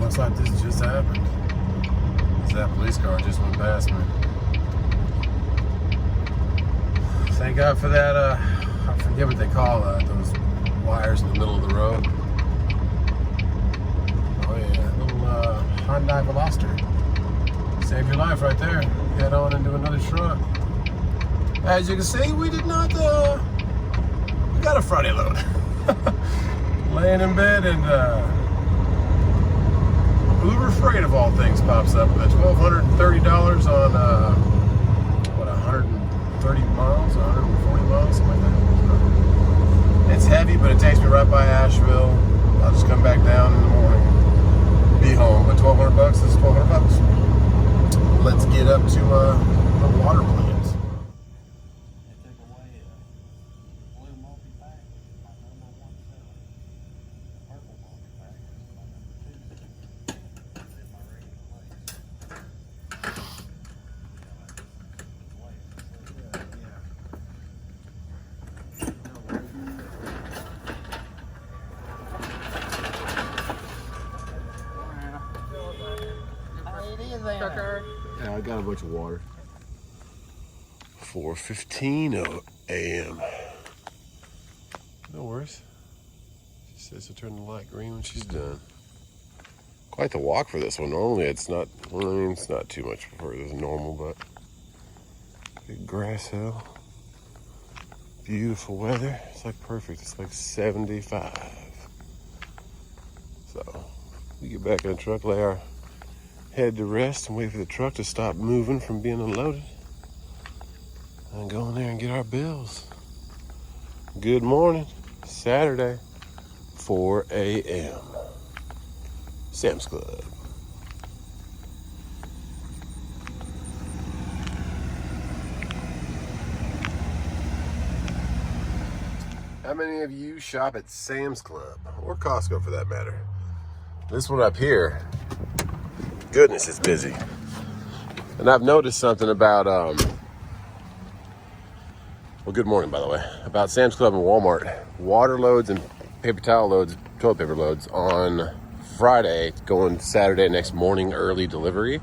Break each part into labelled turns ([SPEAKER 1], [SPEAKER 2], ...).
[SPEAKER 1] Looks like this just happened. That police car just went past me. Thank God for that, I forget what they call those wires in the middle of the road. Oh yeah, little Hyundai Veloster. Save your life right there. Head on into another truck. As you can see, we did not, we got a Friday load. Laying in bed and Uber Freight of all things pops up with $1,230 on, what, 130 miles, 140 miles, something like that. It's heavy, but it takes me right by Asheville. I'll just come back down in the morning, be home. But $1,200 is $1,200. Let's get up to the water plants. Yeah, I got a bunch of water. 4:15 a.m. No worries. She says to turn the light green when she's done. Quite the walk for this one. Normally it's not, well, I mean, it's not too much further than normal, but big grass hill. Beautiful weather. It's like perfect. It's like 75. So we get back in the truck, lay our head to rest and wait for the truck to stop moving from being unloaded and go in there and get our bills. Good morning. Saturday, 4 a.m. Sam's Club. How many of you shop at Sam's Club or Costco for that matter? This one up here, goodness, it's busy. And I've noticed something about, well, good morning, by the way, about Sam's Club and Walmart. Water loads and paper towel loads, toilet paper loads on Friday, going Saturday next morning, early delivery.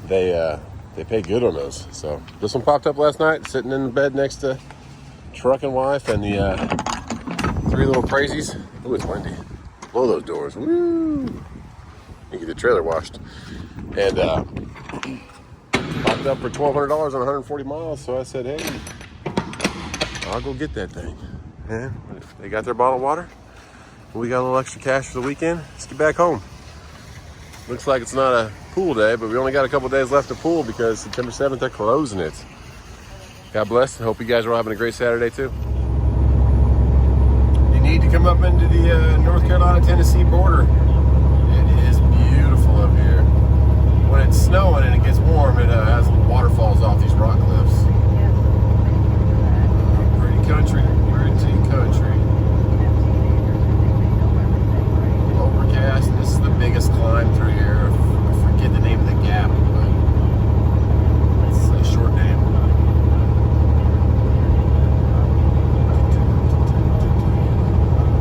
[SPEAKER 1] They pay good on those. So this one popped up last night, sitting in the bed next to Truckin wife and the three little crazies. Oh, it's windy. Blow those doors. Woo! You get the trailer washed. And popped up for $1,200 on 140 miles. So I said, hey, I'll go get that thing. And they got their bottled water. We got a little extra cash for the weekend. Let's get back home. Looks like it's not a pool day, but we only got a couple days left to pool because September 7th, they're closing it. God bless. I hope you guys are all having a great Saturday too. You need to come up into the North Carolina-Tennessee border. It is beautiful up here. When it's snowing and it gets warm, it has waterfalls off these rock cliffs. Pretty country, pretty country. Overcast. This is the biggest climb through here. I forget the name of the gap, but it's a short name.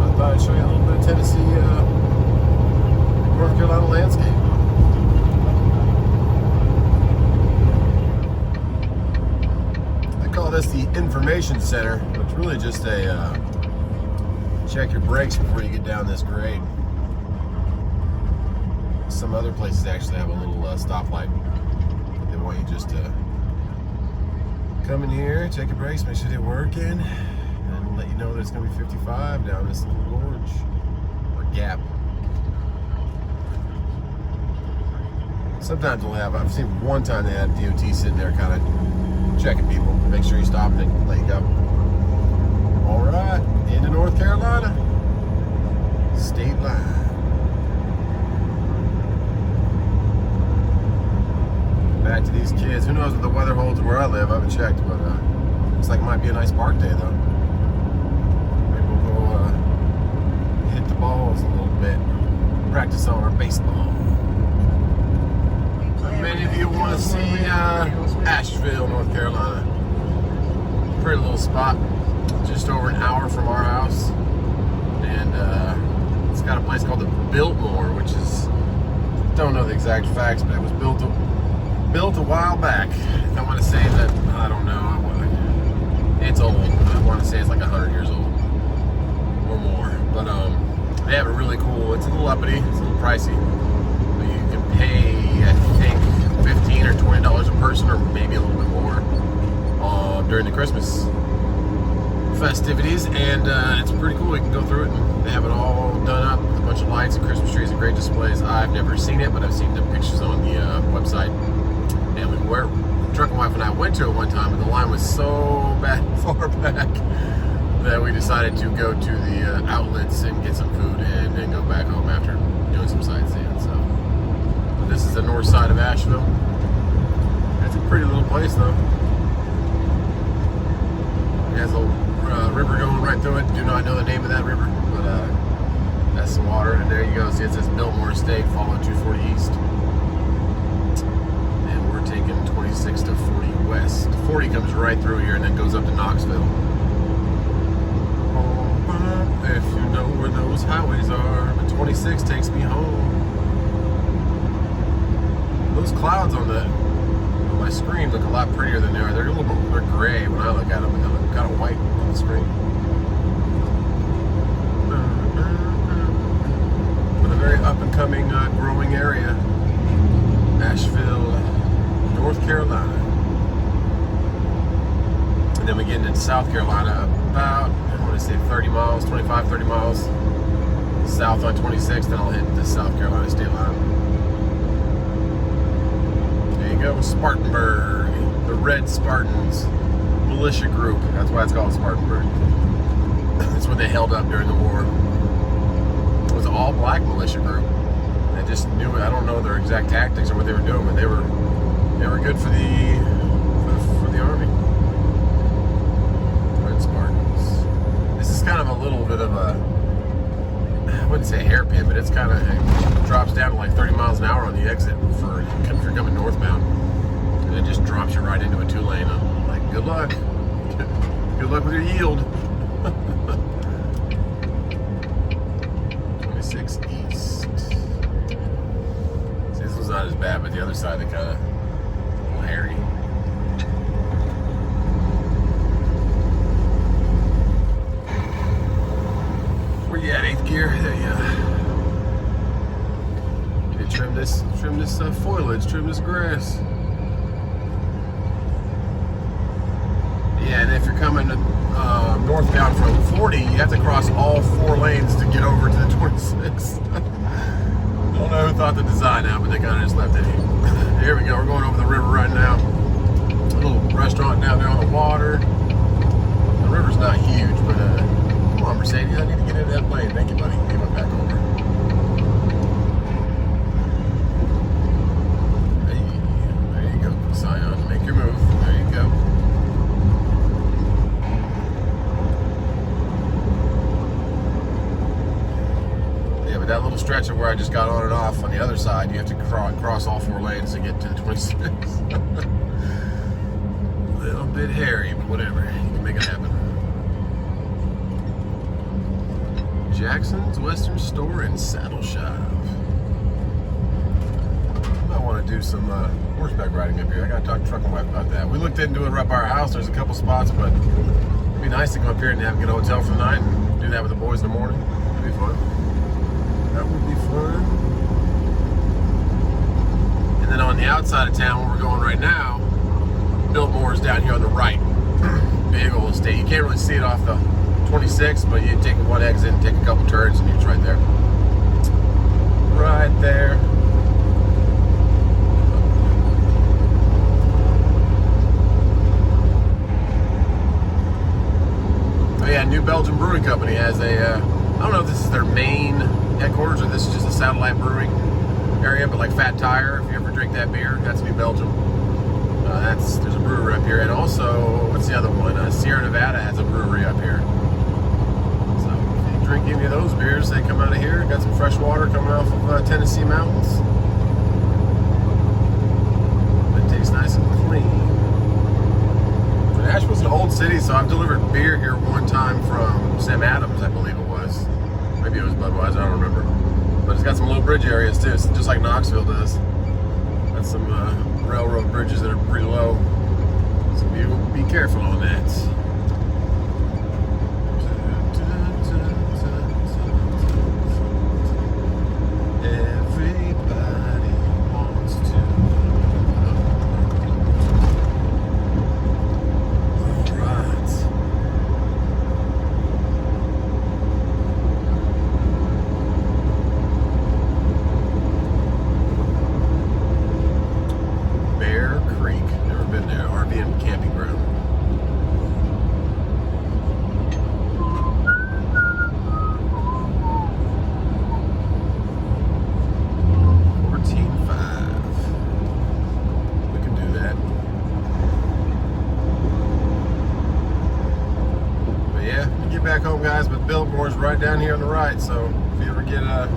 [SPEAKER 1] I thought I'd show you a little bit of Tennessee, North Carolina landscape. They call this the information center, but it's really just a check your brakes before you get down this grade. Some other places actually have a little stoplight. They want you just to come in here, check your brakes, make sure they're working, and let you know that it's going to be 55 down this little gorge or gap. Sometimes they'll have, I've seen one time they had DOT sitting there kind of checking people, make sure you stop and let you go. All right, into North Carolina, state line. Back to these kids. Who knows what the weather holds where I live? I haven't checked, but looks like it might be a nice park day though. Maybe we'll go hit the balls a little bit, practice on our baseball. Many of you want to see Asheville, North Carolina. Pretty little spot, just over an hour from our house, and it's got a place called the Biltmore, which is don't know the exact facts, but it was built a while back. I want to say that, I don't know, it's old. I want to say it's like 100 years old or more. But they have a really cool, it's a little uppity, it's a little pricey. But you can pay, I think, $15 or $20 a person, or maybe a little bit more, during the Christmas festivities, and it's pretty cool. You can go through it, and they have it all done up with a bunch of lights and Christmas trees and great displays. I've never seen it, but I've seen the pictures on the website. And Truckin' Wife and I went to it one time, and the line was so far back that we decided to go to the outlets and get some food and then go back home after doing some sightseeing. So this is the north side of Asheville. It's a pretty little place, though. It has a river going right through it. Do not know the name of that river, but that's the water. And there you go. See, it says Biltmore Estate, follow 240 East. And we're taking 26 to 40 West. 40 comes right through here and then goes up to Knoxville. If you know where those highways are, but 26 takes me home. Those clouds on my screen look a lot prettier than they are. They're a little bit, they're gray when I look at them, and they look kind of white on the screen. But a very up and coming, growing area, Asheville, North Carolina. And then we get into South Carolina about, I want to say 30 miles, 25, 30 miles south on 26, then I'll hit the South Carolina state line. There you go, Spartanburg, the Red Spartans militia group. That's why it's called Spartanburg. That's what they held up during the war. It was an all-black militia group. They just knew it. I don't know their exact tactics or what they were doing, but they were good for the army. Spartans. This is kind of a little bit of a, I wouldn't say hairpin, but it drops down to like 30 miles an hour on the exit if you're coming northbound. And it just drops you right into a 2-lane. I'm like, good luck. Good luck with your yield. 26 East. See, this one's not as bad, but the other side, they kind of a little hairy. Yeah, 8th gear. There you go. Trim this foliage, trim this grass. Yeah, and if you're coming northbound from 40, you have to cross all 4 lanes to get over to the 26. I don't know who thought the design out, but they kind of just left it here. Here we go. We're going over the river right now. A little restaurant down there on the water. The river's not huge, but come on, Mercedes, I need to get into that plane. Thank you, buddy. Give it back over. Hey, there you go, Scion. Make your move. There you go. Yeah, but that little stretch of where I just got on and off on the other side, you have to cross all 4 lanes to get to the 26. A little bit hairy, but whatever. You can make it happen. Jackson's Western Store and Saddle Shop. I want to do some horseback riding up here. I got to talk to Truckin' Wife about that. We looked into it right by our house. There's a couple spots, but it'd be nice to come up here and get a hotel for the night and do that with the boys in the morning. It'd be fun. That would be fun. And then on the outside of town, where we're going right now, Biltmore's down here on the right. Big old estate. You can't really see it off the 26, but you take one exit and take a couple turns and it's right there. Right there. Oh yeah, New Belgium Brewing Company has a, I don't know if this is their main headquarters or this is just a satellite brewing area, but like Fat Tire, if you ever drink that beer, that's New Belgium. There's a brewery up here, and also, what's the other one? Sierra Nevada has a brewery up here. Drink any of those beers, they come out of here. Got some fresh water coming off of Tennessee mountains. It tastes nice and clean. But Asheville's an old city, so I've delivered beer here one time from Sam Adams, I believe it was. Maybe it was Budweiser, I don't remember. But it's got some low bridge areas too, just like Knoxville does. That's some railroad bridges that are pretty low, so be careful on that. Everybody wants to. All right. Bear Creek, never been there. RV and camping ground. Back home, guys, but Biltmore's right down here on the right, so if you ever get a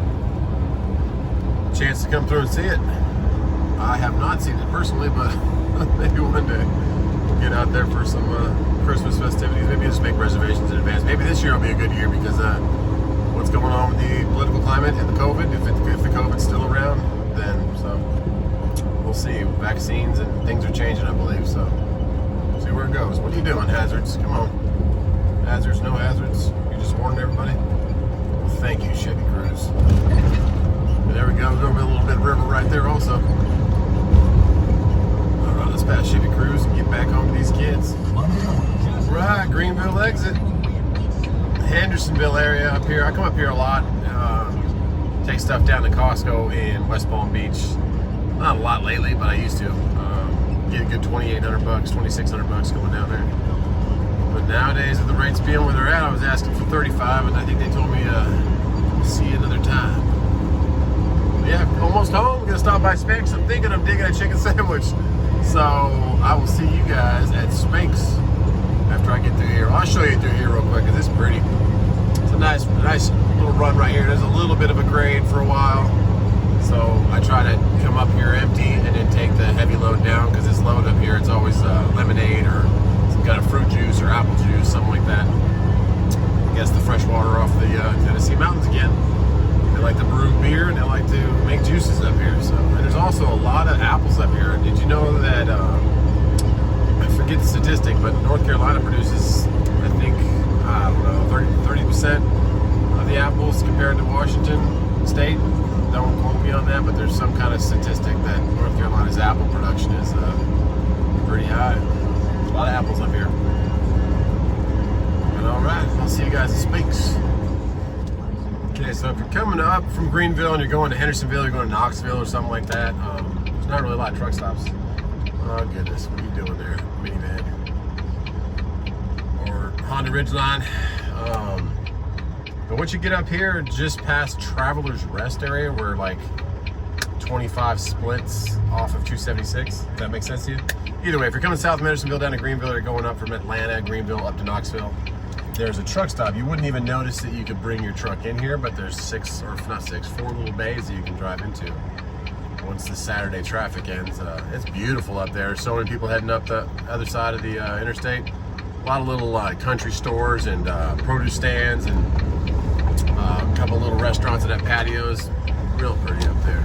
[SPEAKER 1] chance to come through and see it, I have not seen it personally, but maybe one day we'll get out there for some Christmas festivities. Maybe just make reservations in advance. Maybe this year will be a good year because what's going on with the political climate and the COVID, if the COVID's still around, then so we'll see. Vaccines and things are changing, I believe, so see where it goes. What are you doing, hazards? Come on. Hazards, no hazards. You just warning everybody. Well, thank you, Chevy Cruise. And there we go. We're going to a little bit of river right there also. All right, let's pass Chevy Cruise and get back home to these kids. Right, Greenville exit. Hendersonville area up here. I come up here a lot. Take stuff down to Costco in West Palm Beach. Not a lot lately, but I used to. Get a good $2,800, $2,600 going down there. But nowadays, with the rates being where they're at, I was asking for 35, and I think they told me see you another time. But yeah, almost home. We're gonna stop by Spinks. I'm thinking I'm digging a chicken sandwich, so I will see you guys at Spinks after I get through here. I'll show you through here real quick because it's pretty. It's a nice little run right here. There's a little bit of a grade for a while, so I try to come up here empty and then take the heavy load down because this load up here, it's always lemonade or got a fruit juice or apple juice, something like that. I guess the fresh water off the Tennessee mountains again. They like to brew beer and they like to make juices up here. So, and there's also a lot of apples up here. Did you know that, I forget the statistic, but North Carolina produces, I think, I don't know, 30% of the apples compared to Washington State. Don't quote me on that, but there's some kind of statistic that North Carolina's apple production is pretty high. A lot of apples up here. But all right, I'll see you guys at Spinks. Okay, so if you're coming up from Greenville and you're going to Hendersonville, you're going to Knoxville or something like that, there's not really a lot of truck stops. Oh goodness, what are you doing there, minivan? Or Honda Ridgeline. But once you get up here, just past Traveler's Rest area, where like 25 splits off of 276. Does that make sense to you? Either way, if you're coming south from Hendersonville down to Greenville, or going up from Atlanta, Greenville up to Knoxville, there's a truck stop. You wouldn't even notice that you could bring your truck in here, but there's four little bays that you can drive into once the Saturday traffic ends. It's beautiful up there. So many people heading up the other side of the interstate. A lot of little country stores and produce stands and a couple little restaurants that have patios. Real pretty up there.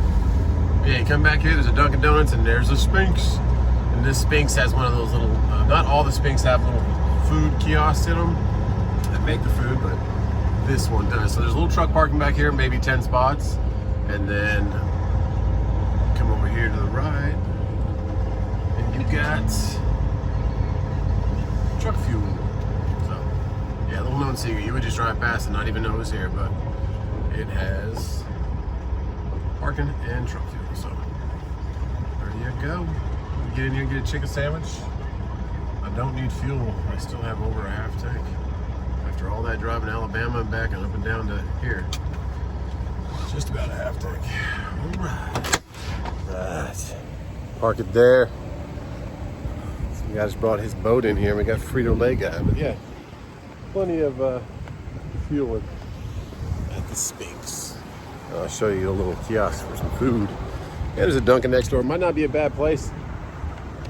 [SPEAKER 1] Yeah, you come back here, there's a Dunkin' Donuts and there's a Spinks. And this Spinks has one of those little, not all the Spinks have little food kiosks in them that make the food, but this one does. So there's a little truck parking back here, maybe 10 spots. And then come over here to the right and you got truck fuel. So yeah, little known secret. You would just drive past and not even know it was here, but it has parking and truck fuel. So there you go. Get in here and get a chicken sandwich. I don't need fuel. I still have over a half tank. After all that driving to Alabama and back and up and down to here, just about a half tank. All right. Park it there. Some guy just brought his boat in here. We got Frito-Lay guy, but yeah, plenty of fuel at the Spinks. I'll show you a little kiosk for some food. Yeah, there's a Dunkin' next door. Might not be a bad place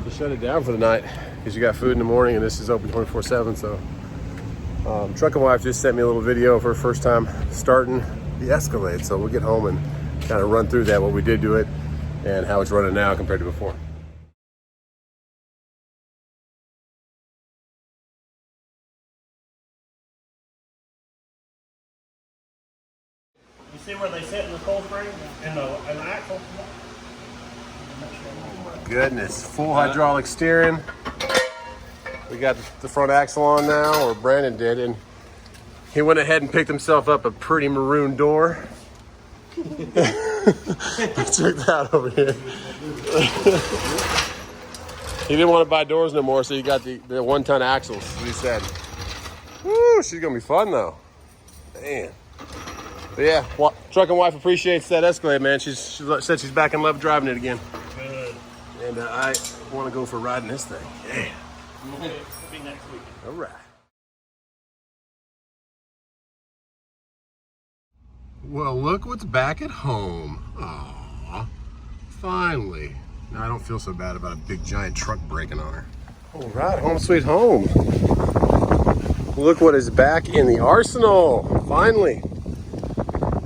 [SPEAKER 1] to shut it down for the night because you got food in the morning and this is open 24/7. So Truckin' wife just sent me a little video of her first time starting the Escalade. So we'll get home and kind of run through that, what we did to it, and how it's running now compared to before.
[SPEAKER 2] You see where they sit in the cold spring and the axle?
[SPEAKER 1] Oh my goodness, full hydraulic steering. We got the front axle on now, or Brandon did, and he went ahead and picked himself up a pretty maroon door. Check that over here. He didn't want to buy doors no more, so he got the 1-ton axles, he said. Woo, she's gonna be fun though. Man. But yeah, Truckin' wife appreciates that Escalade, man. She said she's back in love driving it again.
[SPEAKER 2] Good.
[SPEAKER 1] And I want to go for riding this thing. Yeah.
[SPEAKER 2] It'll be next week.
[SPEAKER 1] All right. Well, look what's back at home. Aww. Finally. Now I don't feel so bad about a big giant truck breaking on her. All right, home sweet home. Look what is back in the arsenal. Finally.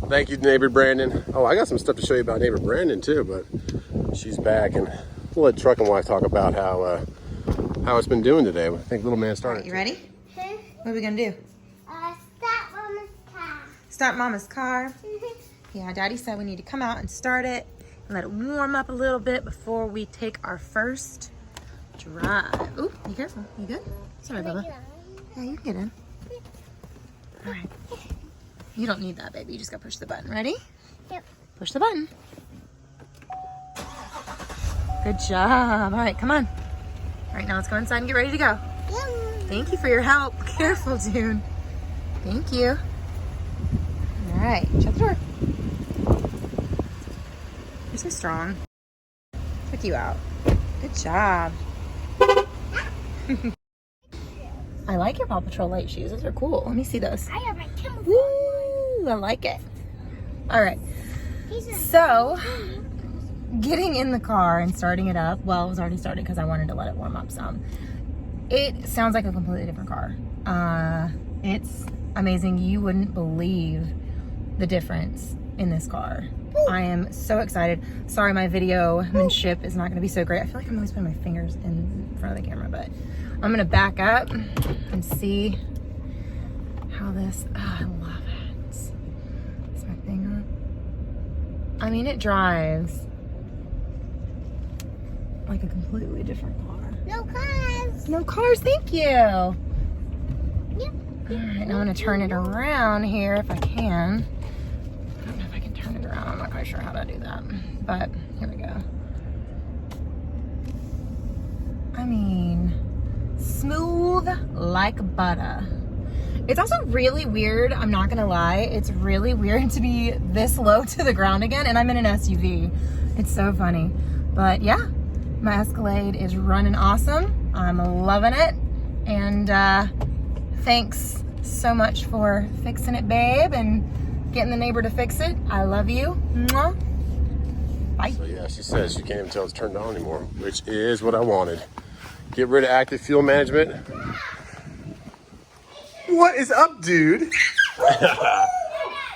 [SPEAKER 1] Thank you, neighbor Brandon. Oh, I got some stuff to show you about neighbor Brandon too, but she's back, and we'll let Truckin' wife talk about how it's been doing today. I think little man started.
[SPEAKER 3] You ready? What are we gonna do?
[SPEAKER 4] Start Mama's car.
[SPEAKER 3] Start Mama's car. Yeah, Daddy said we need to come out and start it and let it warm up a little bit before we take our first drive. Ooh, be careful. You good? Sorry, Bubba. Yeah, you can get in. All right. You don't need that, baby. You just gotta push the button. Ready?
[SPEAKER 4] Yep.
[SPEAKER 3] Push the button. Good job. All right, come on. All right, now let's go inside and get ready to go.
[SPEAKER 4] Yum.
[SPEAKER 3] Thank you for your help. Careful, dude. Thank you. All right, shut the door. You're so strong. Took you out. Good job. I like your Paw Patrol light shoes. Those are cool. Let me see those.
[SPEAKER 4] I have my camouflage.
[SPEAKER 3] Woo, I like it. All right. So, getting in the car and starting it up. Well, it was already started because I wanted to let it warm up some. It sounds like a completely different car. It's amazing. You wouldn't believe the difference in this car. I am so excited. Sorry, my videomanship is not going to be so great. I feel like I'm always putting my fingers in front of the camera, but I'm going to back up and see how this, I love it. Is my thing on? I mean, it drives like a completely different car.
[SPEAKER 4] No cars.
[SPEAKER 3] No cars, thank you. All
[SPEAKER 4] Yep.
[SPEAKER 3] right, now I'm going to turn it around here if I can. I don't know if I can turn it around. I'm not quite sure how to do that, but here we go. I mean, smooth like butter. It's also really weird, I'm not gonna lie. It's really weird to be this low to the ground again, and I'm in an SUV. It's so funny. But yeah, my Escalade is running awesome. I'm loving it. And thanks so much for fixing it, babe, and getting the neighbor to fix it. I love you. Mwah. Bye.
[SPEAKER 1] So yeah, she says she can't even tell it's turned on anymore, which is what I wanted. Get rid of active fuel management. What is up, dude?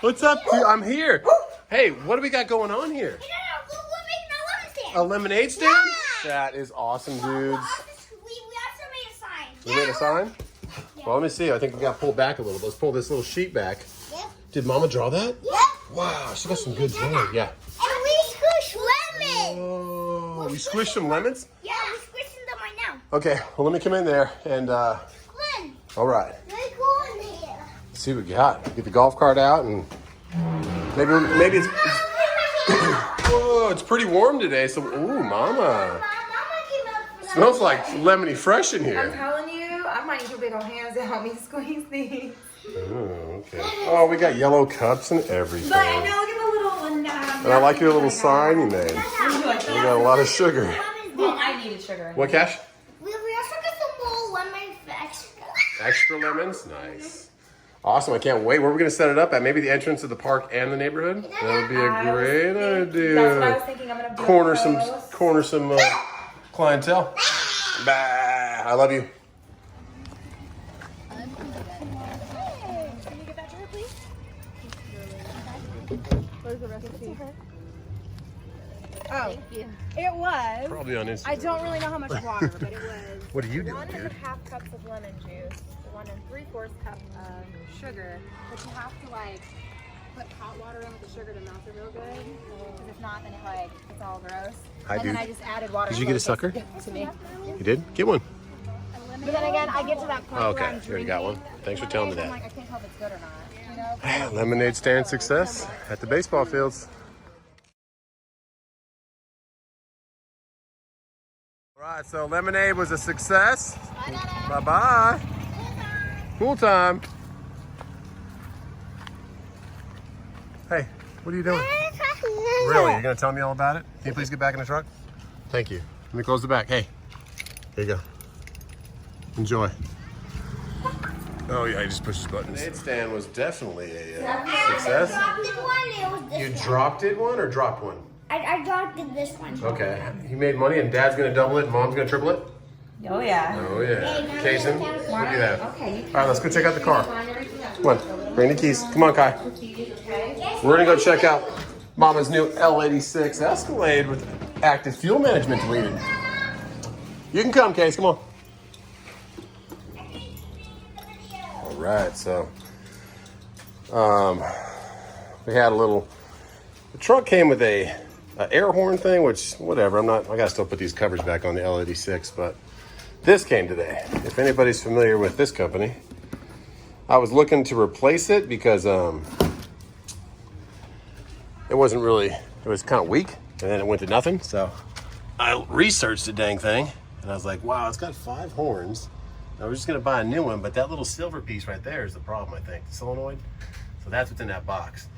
[SPEAKER 1] What's up, dude? I'm here. Hey, what do we got going on here? A lemonade stand?
[SPEAKER 4] Yeah.
[SPEAKER 1] That is awesome, dudes.
[SPEAKER 4] We also made a sign.
[SPEAKER 1] We made a sign? Well, let me see. I think we got to pull back a little. Let's pull this little sheet back.
[SPEAKER 4] Yep.
[SPEAKER 1] Did Mama draw that?
[SPEAKER 4] Yep.
[SPEAKER 1] Wow, she got some good drawing. Yeah.
[SPEAKER 4] And we squish lemons.
[SPEAKER 1] Oh, we squished some lemons?
[SPEAKER 4] Yeah, we're squishing them right now.
[SPEAKER 1] Okay, well, let me come in there and,
[SPEAKER 4] Glenn,
[SPEAKER 1] all right.
[SPEAKER 4] really cool in here.
[SPEAKER 1] Let's see what we got. Get the golf cart out and maybe it's whoa, it's pretty warm today. So, ooh, Mama. Smells like lemony fresh in
[SPEAKER 3] I'm
[SPEAKER 1] here.
[SPEAKER 3] telling you, I might need your big old hands to help me squeeze these.
[SPEAKER 1] Oh, okay. Oh, we got yellow cups and everything.
[SPEAKER 3] But I know, look at the little one.
[SPEAKER 1] And I like your little sign you made. We got a lot of sugar.
[SPEAKER 3] Well, I needed sugar.
[SPEAKER 1] What, Cash?
[SPEAKER 4] We also got some more lemon extra.
[SPEAKER 1] Extra lemons? Nice. Awesome. I can't wait. Where are we going to set it up at? Maybe the entrance of the park and the neighborhood? That would be a great idea.
[SPEAKER 3] That's what I was thinking. I'm going to do
[SPEAKER 1] Corner some clientele. Bah. I love you.
[SPEAKER 4] Can you get that to her, please?
[SPEAKER 5] Where's the recipe?
[SPEAKER 3] Oh, it was.
[SPEAKER 1] Probably on Instagram.
[SPEAKER 3] I don't really know how much water, but it was.
[SPEAKER 1] What are you doing,
[SPEAKER 3] 1.5
[SPEAKER 1] dude?
[SPEAKER 3] cups of lemon juice, 1 3/4 cup of sugar, but you have to like put hot water in with the sugar to melt it real good. Because if not, then it like it's all gross.
[SPEAKER 1] Hi,
[SPEAKER 3] and
[SPEAKER 1] dude.
[SPEAKER 3] then I just added water.
[SPEAKER 1] Did you get a sucker?
[SPEAKER 3] To me.
[SPEAKER 1] You did? Get one.
[SPEAKER 3] But then again, I get to that point
[SPEAKER 1] Oh,
[SPEAKER 3] where
[SPEAKER 1] okay.
[SPEAKER 3] I'm
[SPEAKER 1] You already got
[SPEAKER 3] drinking
[SPEAKER 1] one. Thanks for telling me
[SPEAKER 3] lemonade,
[SPEAKER 1] that.
[SPEAKER 3] I'm like, I can't tell if it's good or not. You know?
[SPEAKER 1] Lemonade stand success at the baseball fields. All right, so lemonade was a success. Bye-bye. Pool time. Hey, what are you doing? Really? You're going to tell me all about it? Can you please get back in the truck? Thank you. Let me close the back. Hey, here you go. Enjoy. Oh, yeah, he just pushes buttons. The lemonade stand was definitely a success. You dropped it one or dropped one?
[SPEAKER 4] I dropped it this one.
[SPEAKER 1] Okay. He made money and Dad's going to double it and Mom's going to triple it?
[SPEAKER 3] Oh yeah.
[SPEAKER 1] Oh, yeah. Kason, what do you have?
[SPEAKER 3] Okay.
[SPEAKER 1] All right, let's go check out the car. Come on, bring the keys. Come on, Kai. We're going to go check out Mama's new L86 Escalade with active fuel management deleted. You can come, Case. Come on. All right, so we had a little. The truck came with a air horn thing, which whatever. I gotta still put these covers back on the L86, but this came today. If anybody's familiar with this company, I was looking to replace it because it wasn't really. It was kind of weak, and then it went to nothing. So I researched the dang thing, and I was like, wow, it's got 5 horns. I was just gonna buy a new one, but that little silver piece right there is the problem, I think, the solenoid. So that's what's in that box.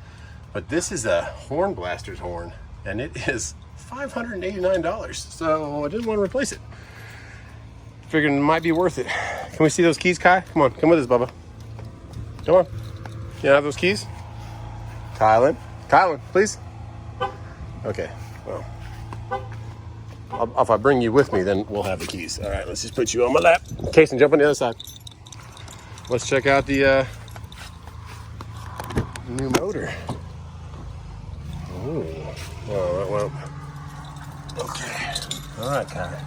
[SPEAKER 1] But this is a Horn Blaster's horn, and it is $589. So I didn't want to replace it. Figured it might be worth it. Can we see those keys, Kai? Come on, come with us, Bubba. Come on. You have those keys? Kylan, please. Okay, well. If I bring you with me, then we'll have the keys. All right, let's just put you on my lap. Kason, jump on the other side. Let's check out the new motor. Ooh. Well. Okay. All right, Kai.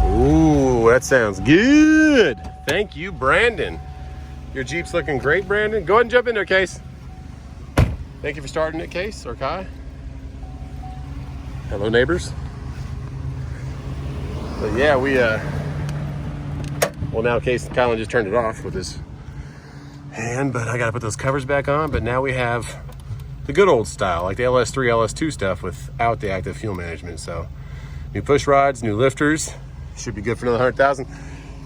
[SPEAKER 1] Ooh, that sounds good. Thank you, Brandon. Your Jeep's looking great, Brandon. Go ahead and jump in there, Case. Thank you for starting it, Case or Kai. Hello, neighbors. But yeah, we well, now Case and Kylan just turned it off with his hand, but I gotta put those covers back on. But now we have the good old style, like the LS3, LS2 stuff without the active fuel management. So new push rods, new lifters, should be good for another 100,000.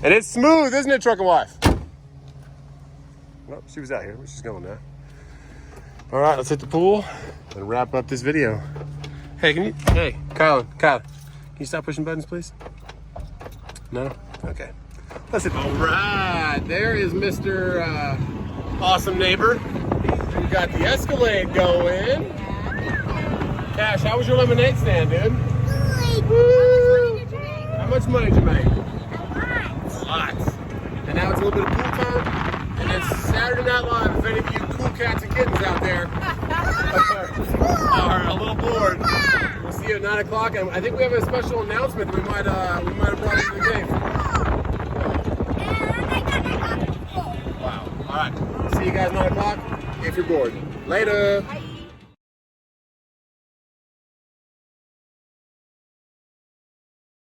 [SPEAKER 1] And it's smooth, isn't it, Truckin' Wife? Well, she was out here, but she's going now. All right, let's hit the pool and wrap up this video. Hey, Kylan, can you stop pushing buttons, please? No? Okay. Let's hit. All right, there is Mr. Awesome Neighbor. We got the Escalade going. Cash, how was your lemonade stand, dude? Woo! How much money did you make? A lot. And now it's a little bit of pool time. And it's Saturday Night Live. If any of you cool cats and kittens out there are a little bored, we'll see you at 9 o'clock. And I think we have a special announcement that we might have brought into the game. Wow. All right. See you guys at 9 o'clock if you're bored. Later.